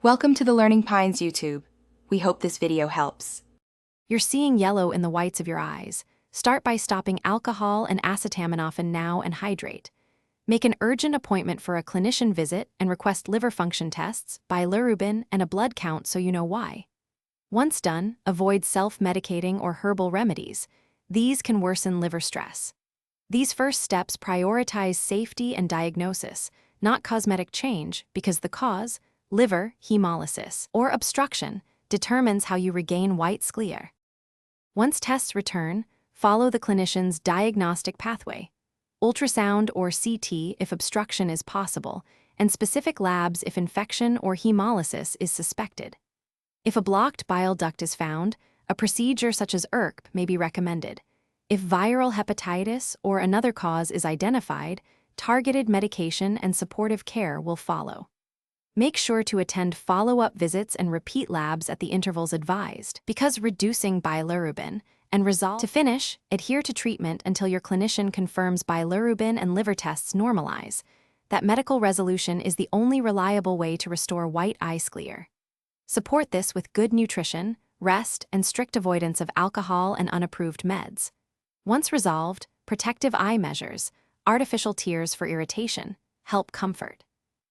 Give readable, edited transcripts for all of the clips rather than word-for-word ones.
Welcome to the Learning Pines YouTube. We hope this video helps. You're seeing yellow in the whites of your eyes. Start by stopping alcohol and acetaminophen now and hydrate. Make an urgent appointment for a clinician visit and request liver function tests, bilirubin, and a blood count so you know why. Once done, avoid self-medicating or herbal remedies. These can worsen liver stress. These first steps prioritize safety and diagnosis, not cosmetic change, because the cause, liver hemolysis or obstruction, determines how you regain white sclera. Once tests return, follow the clinician's diagnostic pathway: ultrasound or CT if obstruction is possible, and specific labs if infection or hemolysis is suspected. If a blocked bile duct is found, a procedure such as ERCP may be recommended. If viral hepatitis or another cause is identified, targeted medication and supportive care will follow. Make sure to attend follow-up visits and repeat labs at the intervals advised, because reducing bilirubin and resolve. To finish, adhere to treatment until your clinician confirms bilirubin and liver tests normalize. That medical resolution is the only reliable way to restore white eye sclera. Support this with good nutrition, rest, and strict avoidance of alcohol and unapproved meds. Once resolved, protective eye measures, artificial tears for irritation, help comfort.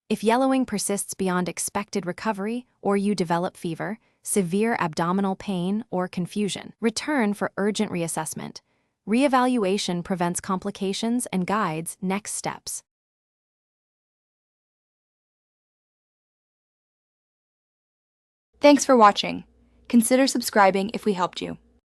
If yellowing persists beyond expected recovery, or you develop fever, severe abdominal pain, or confusion, return for urgent reassessment. Reevaluation prevents complications and guides next steps. Thanks for watching. Consider subscribing if we helped you.